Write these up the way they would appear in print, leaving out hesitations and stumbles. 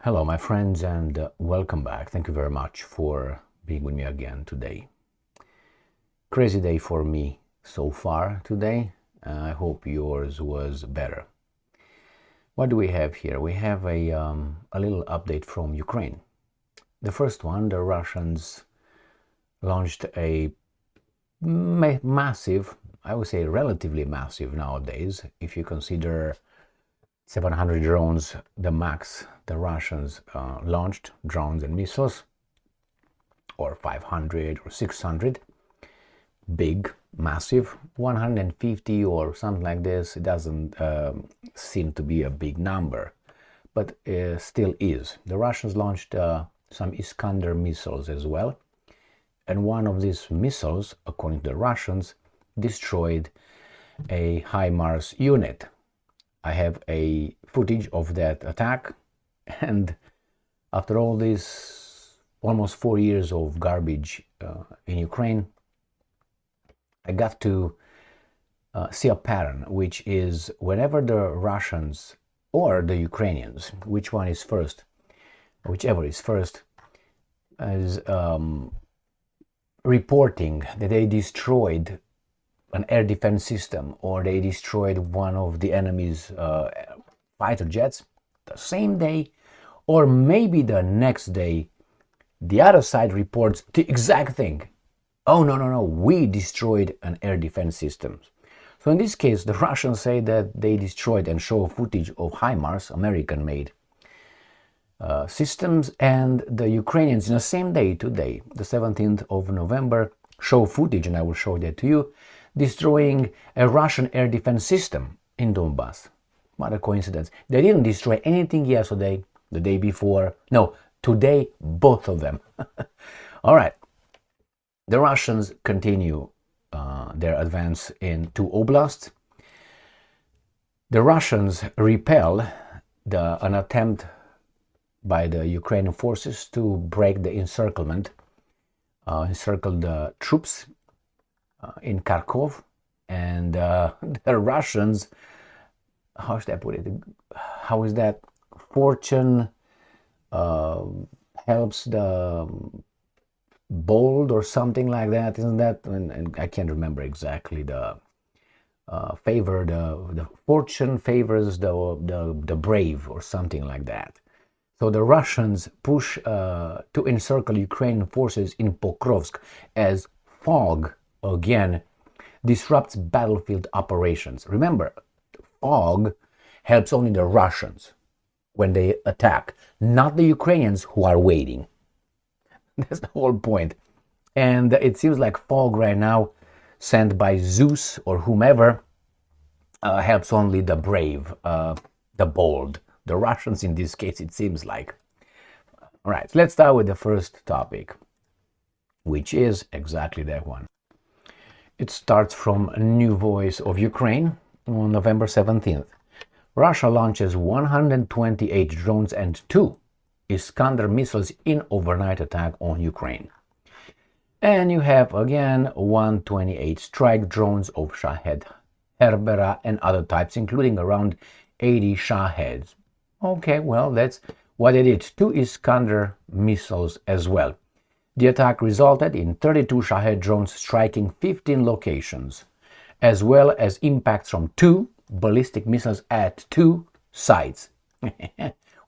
Hello, my friends, and welcome back. Thank you very much for being with me again today. Crazy day for me so far today. I hope yours was better. What do we have here? We have a little update from Ukraine. The first one, the Russians launched a massive, I would say relatively massive nowadays, if you consider 700 drones, the max the Russians launched, drones and missiles, or 500 or 600, big, massive, 150 or something like this. It doesn't seem to be a big number, but still is. The Russians launched some Iskander missiles as well, and one of these missiles, according to the Russians, destroyed a HIMARS unit. I have a footage of that attack, and after all this almost 4 years of garbage in Ukraine, I got to see a pattern, which is whenever the Russians or the Ukrainians, whichever is first, is reporting that they destroyed an air defense system or they destroyed one of the enemy's fighter jets, the same day or maybe the next day, the other side reports the exact thing. Oh, no, we destroyed an air defense system. So in this case, the Russians say that they destroyed and show footage of HIMARS, American-made systems, and the Ukrainians in the same day, today, the 17th of November, show footage, and I will show that to you, destroying a Russian air defense system in Donbas. What a coincidence. They didn't destroy anything yesterday, the day before. No, today, both of them. All right. The Russians continue their advance into Oblasts. The Russians repel an attempt by the Ukrainian forces to break the encirclement, encircle the troops in Kharkov, and the Russians, how should I put it? How is that? Fortune helps the bold or something like that, isn't that? And I can't remember exactly the favor. The fortune favors the brave or something like that. So the Russians push to encircle Ukrainian forces in Pokrovsk as fog again disrupts battlefield operations. Remember, fog helps only the Russians when they attack, not the Ukrainians who are waiting. That's the whole point. And it seems like fog right now, sent by Zeus or whomever, helps only the brave, the bold. The Russians in this case, it seems like. All right, let's start with the first topic, which is exactly that one. It starts from a New Voice of Ukraine on November 17th. Russia launches 128 drones and 2 Iskander missiles in overnight attack on Ukraine. And you have again 128 strike drones of Shahed, Herbera and other types, including around 80 Shaheds. Okay, well, that's what they did. 2 Iskander missiles as well. The attack resulted in 32 Shahed drones striking 15 locations, as well as impacts from 2 ballistic missiles at 2 sites.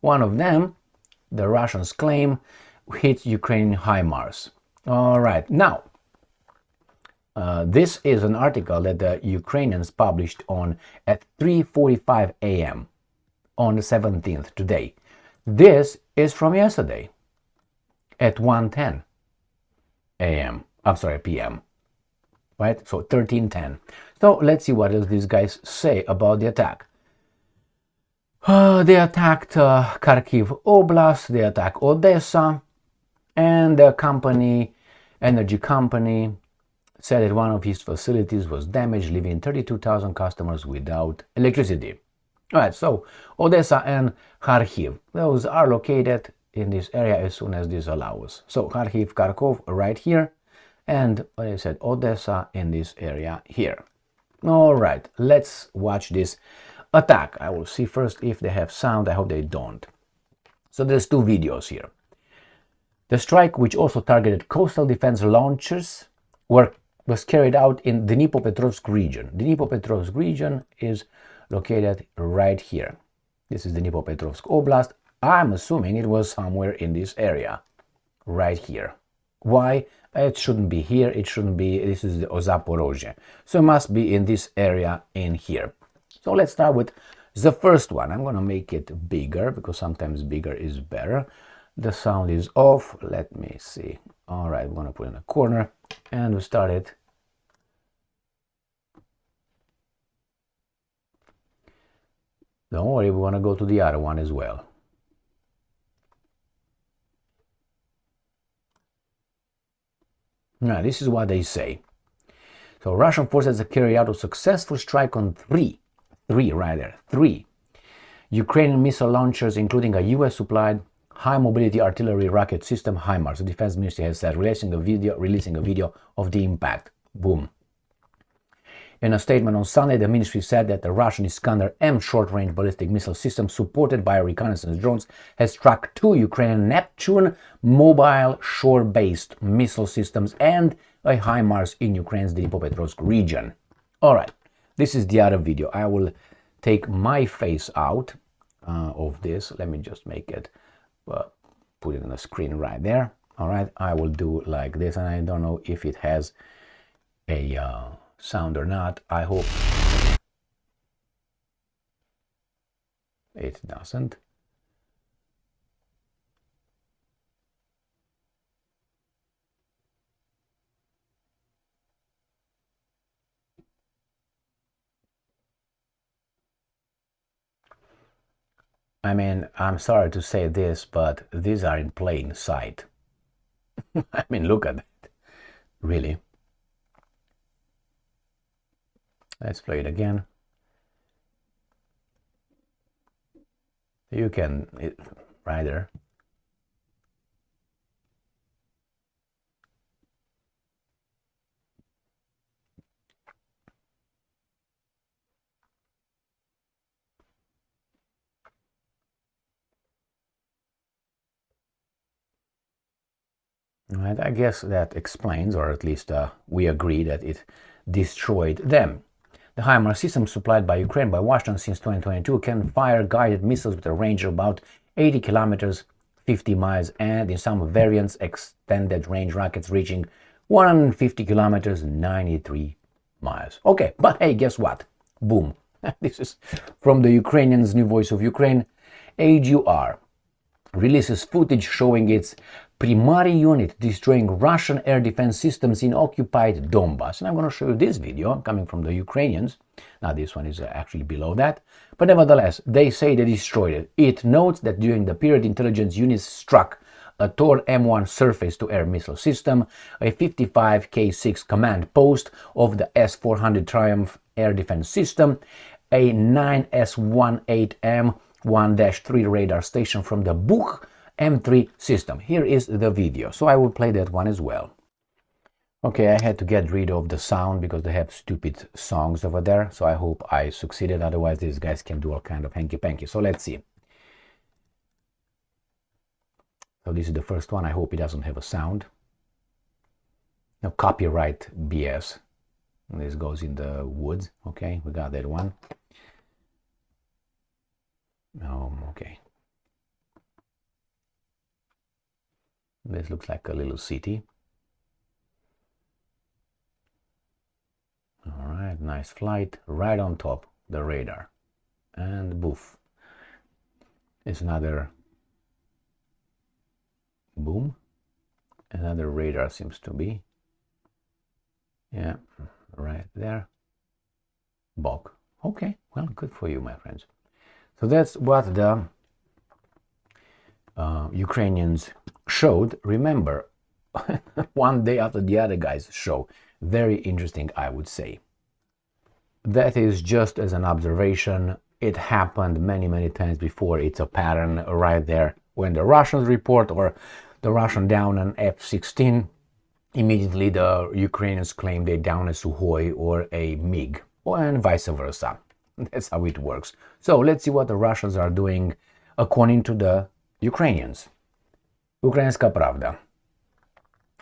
One of them, the Russians claim, hit Ukrainian HIMARS. All right, now, this is an article that the Ukrainians published at 3:45 a.m. on the 17th, today. This is from yesterday at 1:10 a.m. I'm sorry, p.m. Right? So 13:10. So let's see what else these guys say about the attack. They attacked Kharkiv Oblast, they attacked Odessa, and the energy company, said that one of his facilities was damaged, leaving 32,000 customers without electricity. All right, so Odessa and Kharkiv, those are located in this area as soon as this allows. So Kharkiv, Kharkov right here, and like I said, Odessa in this area here. All right, let's watch this attack. I will see first if they have sound. I hope they don't. So there's two videos here. The strike, which also targeted coastal defense launchers, was carried out in the Dnepropetrovsk region. The Dnepropetrovsk region is located right here. This is the Dnepropetrovsk Oblast. I'm assuming it was somewhere in this area, right here. Why? It shouldn't be here, it shouldn't be, this is the Zaporozhye. So it must be in this area in here. So let's start with the first one. I'm gonna make it bigger because sometimes bigger is better. The sound is off. Let me see. All right, I'm gonna put it in a corner and we start it. Don't worry, we wanna go to the other one as well. Now, this is what they say. So Russian forces have carried out a successful strike on three Ukrainian missile launchers, including a US-supplied high-mobility artillery rocket system HIMARS. The defense ministry has said, releasing a video of the impact. Boom. In a statement on Sunday, the ministry said that the Russian Iskander M short-range ballistic missile system, supported by reconnaissance drones, has struck two Ukrainian Neptune mobile shore-based missile systems and a HIMARS in Ukraine's Dnepropetrovsk region. All right, this is the other video. I will take my face out of this. Let me just make it, put it on the screen right there. All right, I will do like this, and I don't know if it has a sound or not. I hope it doesn't. I mean, I'm sorry to say this, but these are in plain sight. I mean, look at that. Really. Let's play it again. You can, right there. Right, I guess that explains, or at least we agree that it destroyed them. The HIMARS system supplied by Ukraine by Washington since 2022 can fire guided missiles with a range of about 80 kilometers, 50 miles, and in some variants extended range rockets reaching 150 kilometers, 93 miles. Okay, but hey, guess what? Boom. This is from the Ukrainians' New Voice of Ukraine. AGR releases footage showing its Prymari unit destroying Russian air defense systems in occupied Donbas. And I'm going to show you this video coming from the Ukrainians. Now, this one is actually below that. But nevertheless, they say they destroyed it. It notes that during the period, intelligence units struck a Tor M1 surface-to-air missile system, a 55K6 command post of the S-400 Triumph air defense system, a 9S-18M 1-3 radar station from the Bukh M3 system. Here is the video, so I will play that one as well. Okay, I had to get rid of the sound because they have stupid songs over there, so I hope I succeeded, otherwise these guys can do all kind of hanky-panky. So let's see. So this is the first one. I hope it doesn't have a sound. No copyright BS. And this goes in the woods. Okay, we got that one. Okay. This looks like a little city. All right, nice flight, right on top the radar. And boof. It's another boom. Another radar seems to be. Yeah, right there. Bok. Okay, well, good for you, my friends. So that's what the Ukrainians showed. Remember, one day after the other guys show. Very interesting, I would say. That is just as an observation. It happened many times before. It's a pattern right there. When the Russians report or the Russian down an F-16, immediately the Ukrainians claim they down a Sukhoi or a MiG, and vice versa. That's how it works. So let's see what the Russians are doing according to the Ukrainians. Ukrainska Pravda.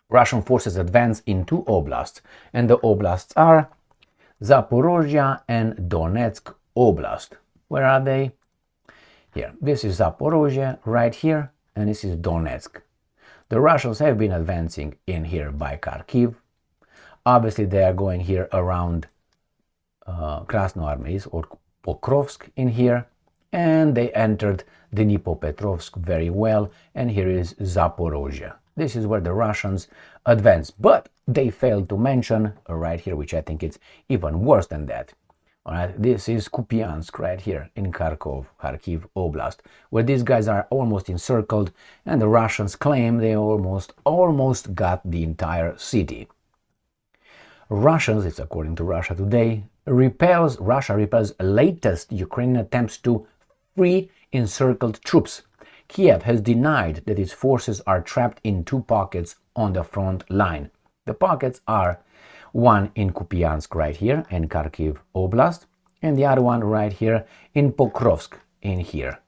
Russian forces advance in two oblasts, and the oblasts are Zaporozhye and Donetsk Oblast. Where are they? Here. This is Zaporozhye right here, and this is Donetsk. The Russians have been advancing in here by Kharkiv. Obviously, they are going here around Krasnoarmeysk or Pokrovsk in here, and they entered Dnepropetrovsk very well, and here is Zaporozhye. This is where the Russians advance, but they failed to mention right here, which I think is even worse than that. All right, this is Kupiansk right here in Kharkiv Oblast, where these guys are almost encircled, and the Russians claim they almost got the entire city. Russians, it's according to Russia Today, Russia repels latest Ukrainian attempts to free encircled troops. Kiev has denied that its forces are trapped in two pockets on the front line. The pockets are one in Kupiansk right here in Kharkiv Oblast, and the other one right here in Pokrovsk in here.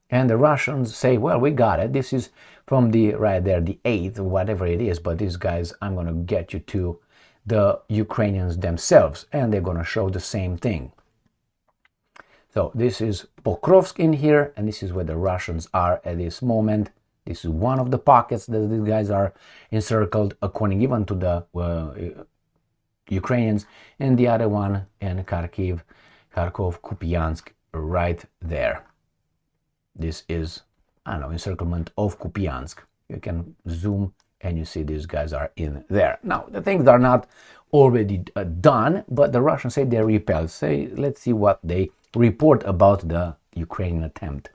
And the Russians say, well, we got it. This is from the right there, the 8th, whatever it is, but these guys, I'm going to get you to the Ukrainians themselves, and they're going to show the same thing. So this is Pokrovsk in here, and this is where the Russians are at this moment. This is one of the pockets that these guys are encircled, according even to the Ukrainians, and the other one in Kharkov, Kupiansk, right there. This is, I don't know, encirclement of Kupiansk. You can zoom and you see these guys are in there. Now, the things are not already done, but the Russians say they repel. Let's see what they report about the Ukrainian attempt.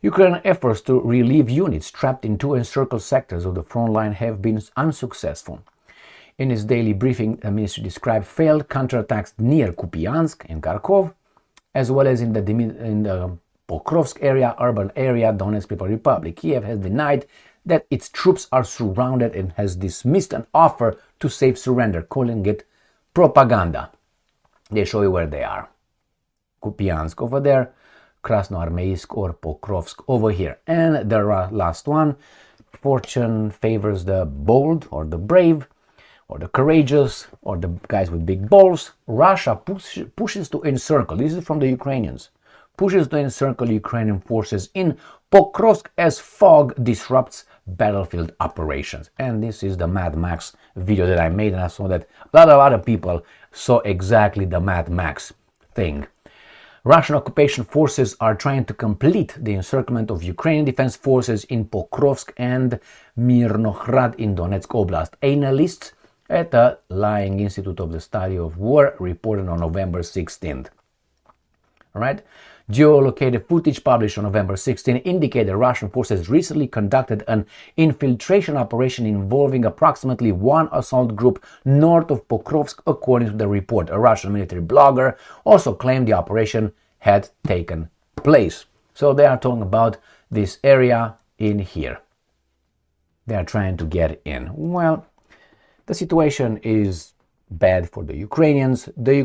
Ukrainian efforts to relieve units trapped in two encircled sectors of the front line have been unsuccessful. In its daily briefing, the ministry described failed counterattacks near Kupiansk and Kharkov, as well as in the Pokrovsk area, urban area, Donetsk People's Republic. Kiev has denied that its troops are surrounded and has dismissed an offer to safe surrender, calling it propaganda. They show you where they are. Kupiansk over there, Krasnoarmeysk or Pokrovsk over here. And the last one, fortune favors the bold or the brave or the courageous or the guys with big balls. Russia pushes to encircle. This is from the Ukrainians. Pushes to encircle Ukrainian forces in Pokrovsk as fog disrupts battlefield operations. And this is the Mad Max video that I made, and I saw that a lot of other people saw exactly the Mad Max thing. Russian occupation forces are trying to complete the encirclement of Ukrainian defense forces in Pokrovsk and Mirnohrad in Donetsk Oblast. Analysts at the Lying Institute of the Study of War reported on November 16th. All right. Geolocated footage published on November 16 indicated that Russian forces recently conducted an infiltration operation involving approximately one assault group north of Pokrovsk, according to the report. A Russian military blogger also claimed the operation had taken place. So they are talking about this area in here. They are trying to get in. Well, the situation is bad for the Ukrainians. The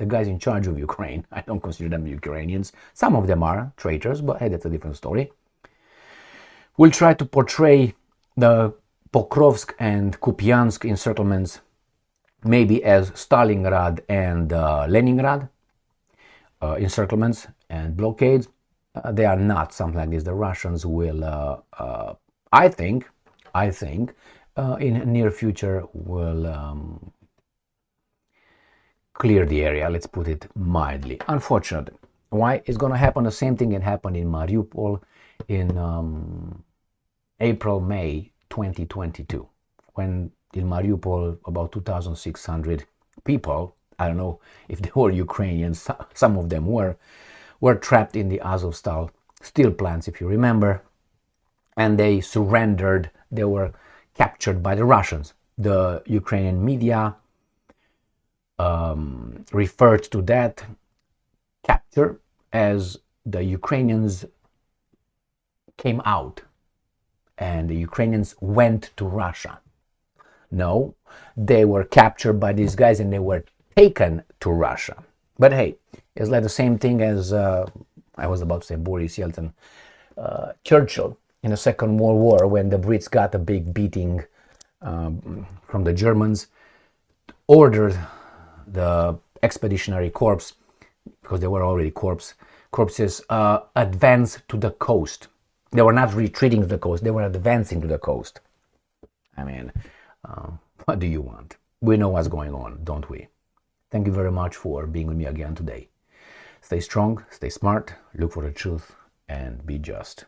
guys in charge of Ukraine, I don't consider them Ukrainians. Some of them are traitors, but hey, that's a different story. We'll try to portray the Pokrovsk and Kupiansk encirclements maybe as Stalingrad and Leningrad encirclements and blockades. They are not something like this. The Russians will, I think, in near future will clear the area, let's put it mildly. Unfortunately. Why? It's going to happen the same thing that happened in Mariupol in April, May 2022. When in Mariupol about 2,600 people, I don't know if they were Ukrainians, some of them were trapped in the Azovstal steel plants, if you remember, and they surrendered. They were captured by the Russians. The Ukrainian media referred to that capture as the Ukrainians came out and the Ukrainians went to Russia. No, they were captured by these guys and they were taken to Russia. But hey, it's like the same thing as I was about to say Boris Yeltsin, Churchill in the Second World War, when the Brits got a big beating from the Germans, ordered the Expeditionary Corps, because they were already corpses, advance to the coast. They were not retreating to the coast, they were advancing to the coast. I mean, what do you want? We know what's going on, don't we? Thank you very much for being with me again today. Stay strong, stay smart, look for the truth, and be just.